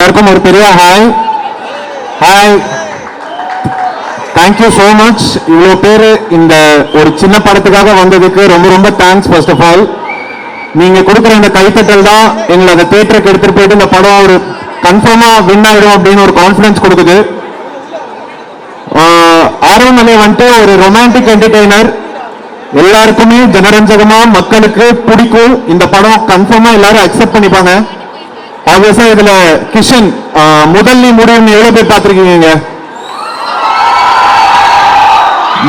எல்லாருக்கும் ஒரு பெரிய hi. Hi, thank you so much. இவ்வளோ பேர் இந்த ஒரு சின்ன படத்துக்காக வந்ததுக்கு ரொம்ப ரொம்ப தேங்க்ஸ். ஃபர்ஸ்ட் ஆஃப் ஆல், நீங்கள் கொடுக்குற இந்த கைத்தட்டல் தான் எங்களை அந்த தேட்டருக்கு எடுத்துகிட்டு போயிட்டு இந்த படம் ஒரு கன்ஃபார்மாக வின் ஆகிடும் அப்படின்னு ஒரு கான்ஃபிடன்ஸ் கொடுக்குது. ஆரோமலை வந்துட்டு ஒரு ரொமான்டிக் என்டர்டெய்னர், எல்லாருக்குமே ஜனரஞ்சகமா மக்களுக்கு பிடிக்கும். இந்த படம் கன்ஃபார்மா எல்லாரும் அக்செப்ட் பண்ணிப்பாங்க. ஆப்வியஸா இதுல கிஷன் முதல் நீ முடிவு எவ்வளவு பேர் பார்த்திருக்கீங்க?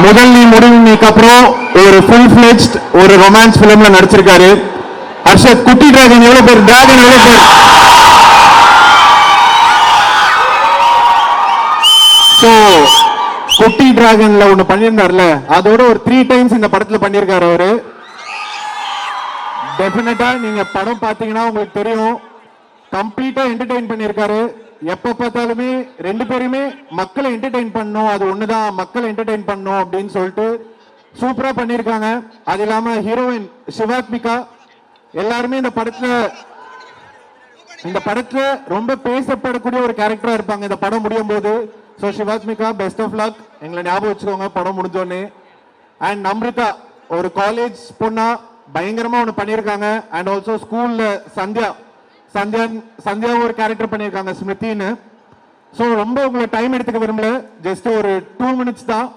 முதல் நீ முடிவுக்கு அப்புறம் ஒரு ஃபுல் ஃபிளெஜ்ட் ஒரு ரொமான்ஸ் பிலிம்ல நடிச்சிருக்காரு. ஹர்ஷத் குட்டி டிராகன் எவ்வளவு பேர்? டிராகன் எவ்வளவு பேர்? ஸோ குட்டி டிராகன்ல ஒண்ணு பண்ணியிருந்தார்ல, அதோட ஒரு 3 டைம்ஸ் இந்த படத்துல பண்ணியிருக்காரு அவரு. டெஃபினட்டா நீங்க படம் பார்த்தீங்கன்னா உங்களுக்கு தெரியும், கம்ப்ளீட்டா என்டர்டெயின் பண்ணியிருக்காரு. எப்ப பார்த்தாலுமே ரெண்டு பேருமே மக்களை என்டர்டெயின் பண்ணணும், அது ஒண்ணுதான், மக்களை என்டர்டெயின் பண்ணணும் அப்படின்னு சொல்லிட்டு சூப்பரா பண்ணியிருக்காங்க. அது இல்லாம ஹீரோயின் சிவாத்மிகா, எல்லாருமே இந்த படத்துல ரொம்ப பேசப்படக்கூடிய ஒரு கேரக்டரா இருப்பாங்க இந்த படம் முடியும் போது. So Shivathmika, best of luck. எங்களை ஞாபகம் வச்சுக்கோங்க படம் முடிஞ்சோடனே. அண்ட் நம்ரிதா, ஒரு காலேஜ் பொண்ணா பயங்கரமா ஒன்று பண்ணியிருக்காங்க. அண்ட் ஆல்சோ ஸ்கூல்ல சந்தியா ஒரு கேரக்டர் பண்ணியிருக்காங்க, ஸ்மிருதின்னு. ஸோ ரொம்ப உங்களை டைம் எடுத்துக்க விரும்பல, ஜஸ்ட் ஒரு 2 மினிட்ஸ் தான்.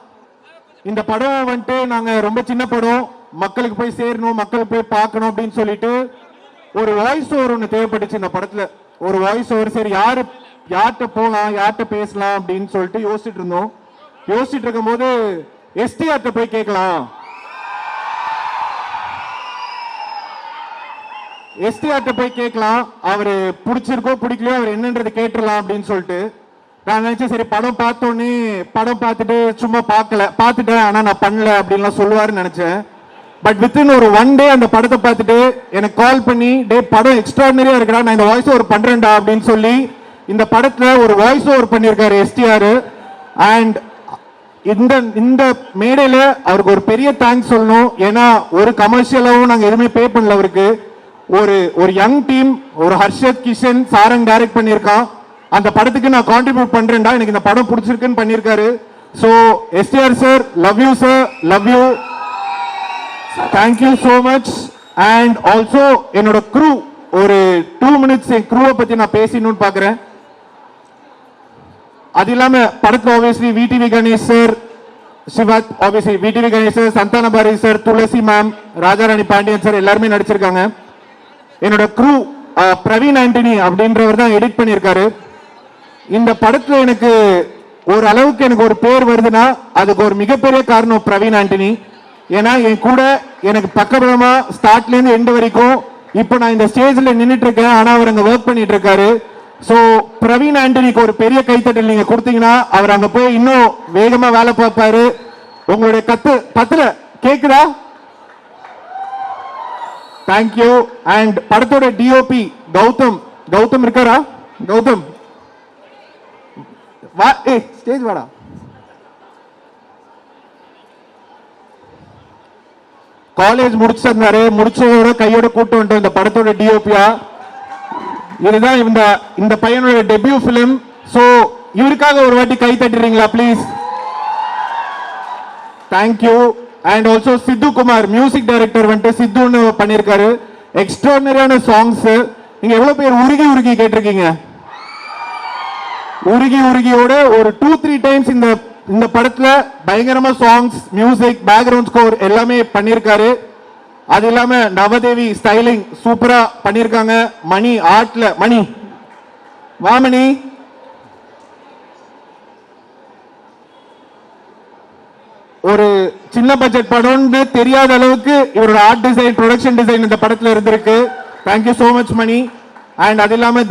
இந்த படம் வந்துட்டு நாங்கள் ரொம்ப சின்ன படம், மக்களுக்கு போய் சேரணும், மக்களுக்கு போய் பார்க்கணும் அப்படின்னு சொல்லிட்டு ஒரு வாய்ஸ் ஓவர் ஒன்று தேவைப்பட்டுச்சு இந்த படத்துல. ஒரு வாய்ஸ் ஓவர், சரி யார்கிட்ட போகலாம், யார்கிட்ட பேசலாம் அப்படின்னு சொல்லிட்டு யோசிச்சுட்டு இருந்தோம். யோசிச்சுட்டு இருக்கும் போது எஸ்டிஆர்ட்ட போய் கேட்கலாம், எஸ்டிஆர்ட்ட போய் கேட்கலாம், அவரு பிடிச்சிருக்கோ பிடிக்கலையோ அவர் என்னன்றது கேட்டுடலாம் அப்படின்னு சொல்லிட்டு நான் நினைச்சேன். சரி படம் பார்த்தோன்னே, படம் பார்த்துட்டு சும்மா பார்த்துட்டேன் ஆனா நான் பண்ணல அப்படின்லாம் சொல்லுவாருன்னு நினைச்சேன். பட் வித்தின் ஒரு 1 டே அந்த படத்தை பார்த்துட்டு எனக்கு கால் பண்ணி, டே படம் எக்ஸ்ட்ராடினரியா இருக்கிறா, நான் இந்த வாய்ஸ் ஓவர் பண்றேன்டா அப்படின்னு சொல்லி இந்த படத்துல ஒரு வாய்ஸ் ஓவர் பண்ணியிருக்காரு எஸ்டிஆர். அண்ட் இந்த மேடையில அவருக்கு ஒரு பெரிய தேங்க்ஸ் சொல்லணும். ஏன்னா ஒரு கமர்ஷியலாவும் நாங்க எதுவுமே பே பண்ணல அவருக்கு. ஒரு யங் டீம், ஒரு ஹர்ஷத், கிஷன், சாரங் டைரக்ட் பண்ணியிருக்கான். அந்த படத்துக்கு நான் கான்ட்ரிபியூட் பண்றேன்டா, எனக்கு இந்த படம் பிடிச்சிருக்குன்னு பண்ணியிருக்காரு. So STR sir, love you sir, love you, thank you so much. And also என்னோட க்ரூ, ஒரு 2 மினிட்ஸ் என் க்ரூவை பத்தி நான் பேசணும்னு பாக்குறேன். அது இல்லாம படத்துல ஆப்வியஸ்லி விடிவி கணேஷ் சார், சிவாத், obviously VTV Ganesh sir, Santhana Bharathi sir, Thulasi ma'am, Rajarani Pandian sir எல்லாருமே நடிச்சிருக்காங்க. என்னோட க்ரூ பிரவீன் ஆண்டனி அப்படின்றவர் தான் எடிட் பண்ணியிருக்காரு. இந்த படத்துல எனக்கு ஒரு அளவுக்கு எனக்கு ஒரு பேர் வருதுன்னா அதுக்கு ஒரு மிகப்பெரிய காரணம் பிரவீன் ஆண்டனி. ஏன்னா என் கூட எனக்கு பக்கபலமா ஸ்டார்ட்ல இருந்து எண்ட் வரைக்கும், இப்போ நான் இந்த ஸ்டேஜ்ல நின்றுட்டு இருக்கேன், ஆனா அவர் அங்க ஒர்க் பண்ணிட்டு இருக்காரு. சோ பிரவீன் ஆண்டனிக்கு ஒரு பெரிய கைத்தட்டல் நீங்க கொடுத்தீங்கன்னா அவர் அங்க போய் இன்னும் வேகமா வேலை பார்ப்பாரு. உங்களுடைய பத்துல கேக்குதா? தேங்க்யூ. அண்ட் படத்தோட டிஓபி கௌதம் இருக்காரா? கௌதம் வா, ஸ்டேஜ் வாடா. காலேஜ் முடிச்சிருந்தாரு, முடிச்சதோட கையோட கூட்டு வந்துட்டு இந்த படத்தோட டிஓபியா. இதுதான் இந்த பையனோட டெபியூ பிலிம். சோ இவருக்காக ஒரு வாட்டி கை தட்டுறீங்களா please? Thank you. And also Sidhu Kumar, music director வந்துட்டு சித்துன்னு பண்ணியிருக்காரு. எக்ஸ்ட்ராடினரியான சாங்ஸ். நீங்க எவ்வளவு பேர் உருகி உருகி கேட்டிருக்கீங்க? உருகி உருகியோட ஒரு 2-3 டைம்ஸ் இந்த படத்துல பயங்கரமா சாங்ஸ், மியூசிக், பேக்ரவுண்ட் ஸ்கோர் எல்லாமே பண்ணியிருக்காரு. அது இல்லாம நவதேவி ஸ்டைலிங் சூப்பரா பண்ணியிருக்காங்க. மணி ஆர்ட்ல, மணி வாமணி, ஒரு சின்ன பட்ஜெட் படம்னு தெரியாத அளவுக்கு இவரோட ஆர்ட் டிசைன், ப்ரொடக்ஷன் டிசைன் இந்த படத்துல இருந்திருக்கு. Thank you so much Mani. And அது இல்லாம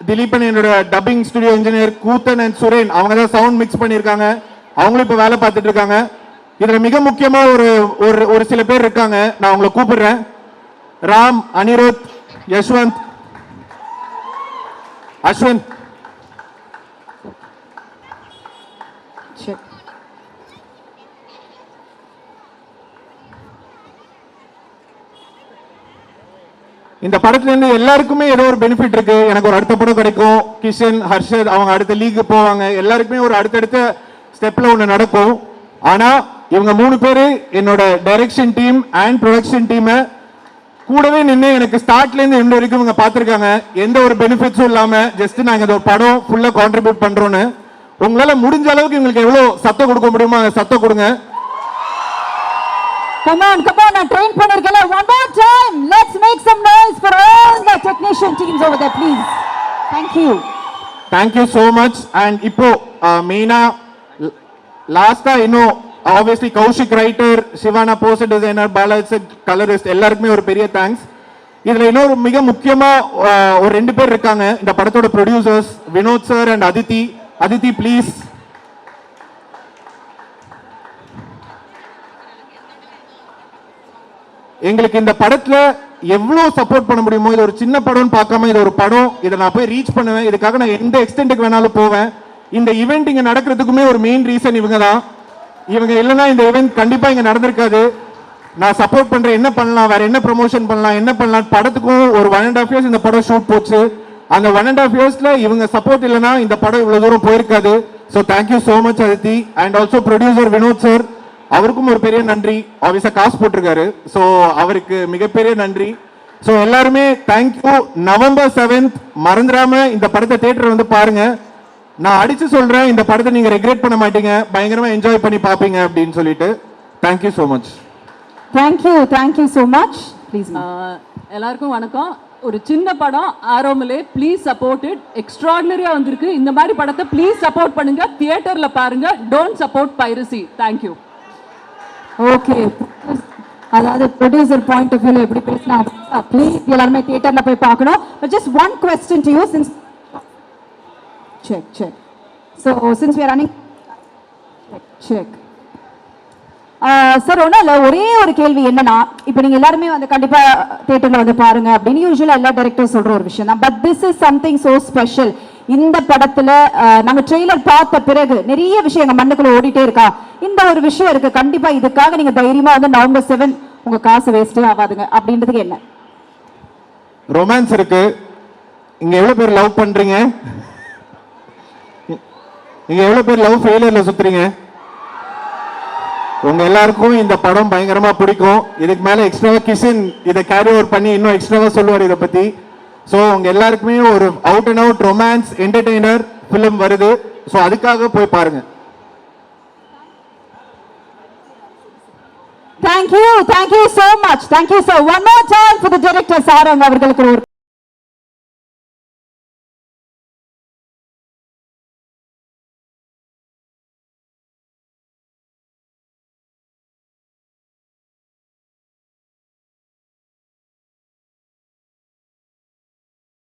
திலீபன் என்னோட dubbing studio engineer, Koothan and Suren, அவங்க தான் சவுண்ட் மிக்ஸ் பண்ணியிருக்காங்க. அவங்களும் இப்ப வேலை பார்த்துட்டு இருக்காங்க. இதுல மிக முக்கியமா ஒரு சில பேர் இருக்காங்க, நான் உங்களை கூப்பிடுறேன். ராம், அனிருத், யஷ்வந்த், அஸ்வந்த். இந்த படத்துல இருந்து எல்லாருக்குமே ஏதோ ஒரு பெனிஃபிட் இருக்கு. எனக்கு ஒரு அடுத்த படம் கிடைக்கும், கிஷன் ஹர்ஷத் அவங்க அடுத்த லீக் போவாங்க, எல்லாருக்குமே ஒரு அடுத்தடுத்த ஸ்டெப்ல ஒன்று நடக்கும். ஆனா இவங்க 3 பேரு என்னோட டைரக்ஷன் டீம் அண்ட் ப்ரொடக்ஷன் டீமை கூடவே நின்று எனக்கு ஸ்டார்ட்ல இருந்து எண்ட் வரைக்கும் இவங்க பார்த்துருக்காங்க. எந்த ஒரு பெனிஃபிட்ஸும் இல்லாம ஜஸ்ட் நாங்க இந்த ஒரு படம் ஃபுல்லா கான்ட்ரிபியூட் பண்றோன்னு. உங்களால முடிஞ்ச அளவுக்கு எங்களுக்கு எவ்வளவு சத்தம் கொடுக்க முடியுமோ சத்தம் கொடுங்க. Come on, நான் train பண்ணிருக்கல. One more time. Let's make some noise for all the technician teams over there, please. Thank you. Thank you so much. And இப்போ மெயினா லாஸ்டா இன்னும் obviously Koushik writer, Sivana poster designer, Balaji colourist எல்லாருக்குமே ஒரு பெரிய தேங்க்ஸ். இதுல இன்னொரு மிக முக்கியமா ஒரு 2 பேர் இருக்காங்க இந்த படத்தோட producers, Vinoth sir and Aditi. Aditi please. எங்களுக்கு இந்த படத்துல எவ்வளவு சப்போர்ட் பண்ண முடியுமோ, இது ஒரு சின்ன படம்னு பார்க்காம இது ஒரு படம், இதை நான் போய் ரீச் பண்ணுவேன், இதுக்காக நான் எந்த எக்ஸ்டென்ட்டுக்கு வேணாலும் போவேன். இந்த ஈவெண்ட் இங்க நடக்கிறதுக்குமே ஒரு மெயின் ரீசன் இவங்க தான். இவங்க இல்லைன்னா இந்த ஈவெண்ட் கண்டிப்பா இங்க நடந்திருக்காது. நான் சப்போர்ட் பண்றேன், என்ன பண்ணலாம், வேற என்ன ப்ரொமோஷன் பண்ணலாம், என்ன பண்ணலாம். படத்துக்கும் ஒரு 1.5 years இந்த படம் ஷூட் போச்சு. அந்த 1.5 yearsல இவங்க சப்போர்ட் இல்லைன்னா இந்த படம் இவ்வளவு தூரம் போயிருக்காது. So thank you so much Adithi. And also producer Vinoth sir, அவருக்கும் ஒரு பெரிய நன்றி. ஆப்வியஸா காசு போட்டிருக்காரு, ஸோ அவருக்கு மிகப்பெரிய நன்றி. ஸோ எல்லாருமே தேங்க்யூ. November 7th மறந்துடாம இந்த படத்தை தியேட்டர் வந்து பாருங்க. நான் அடிச்சு சொல்றேன், இந்த படத்தை நீங்க ரெக்ரெட் பண்ண மாட்டீங்க, பயங்கரமா என்ஜாய் பண்ணி பாப்பீங்க அப்படின்னு சொல்லிட்டு. Thank you so much. Thank you so much. Please. எல்லாருக்கும் வணக்கம். ஒரு சின்ன படம் ஆரோமலே, ப்ளீஸ் சப்போர்ட் இட். எக்ஸ்ட்ராடினரியா வந்திருக்கு. இந்த மாதிரி படத்தை ப்ளீஸ் சப்போர்ட் பண்ணுங்க, தியேட்டர்ல பாருங்க. Don't support piracy. Thank you. Okay, அதாவது ப்ரொடியூசர் பாயிண்ட் ஆஃப் வியூல எப்படி பேசினா ப்ளீஸ் எல்லாருமே தியேட்டர்ல போய் பார்க்கணும். But just one question to you since check so since we are running check sir ஒன்றும் இல்லை, ஒரே ஒரு கேள்வி என்னன்னா, இப்போ நீங்கள் எல்லாருமே வந்து கண்டிப்பாக தியேட்டரில் வந்து பாருங்க அப்படின்னு யூஸ்வலாக எல்லா டைரக்டரும் சொல்கிற ஒரு விஷயம் தான். But this is something so special. இந்த படத்தில் நாங்கள் ட்ரெய்லர் பார்த்த பிறகு நிறைய விஷயம் எங்கள் மண்ணுக்குள்ள ஓடிட்டே இருக்கா. இந்த ஒரு விஷயம் இருக்கு, கண்டிப்பாக இதுக்காக நீங்கள் தைரியமாக வந்து November 7 உங்கள் காசு வேஸ்ட்டே ஆகாதுங்க அப்படின்றதுக்கு என்ன ரொமான்ஸ் இருக்கு. இங்க எவ்வளவு பேர் லவ் பண்றீங்க? நீங்க எவ்வளவு பேர் லவ் ஃபெயிலியர்ல சுத்துறீங்க? உங்க எல்லாருக்கும் இந்த படம் பயங்கரமா பிடிக்கும். இதுக்கு மேல எக்ஸ்ட்ராவா கிஷன் இதை கேரி ஓவர் பண்ணி இன்னும் எக்ஸ்ட்ராவா சொல்லுவார் இதை பத்தி. ஸோ உங்க எல்லாருக்குமே ஒரு out and out romance entertainer film வருது. ஸோ அதுக்காக போய் பாருங்க. Thank you so much. Thank you sir. One more time for the director Sarang அவர்களுக்கு ஒரு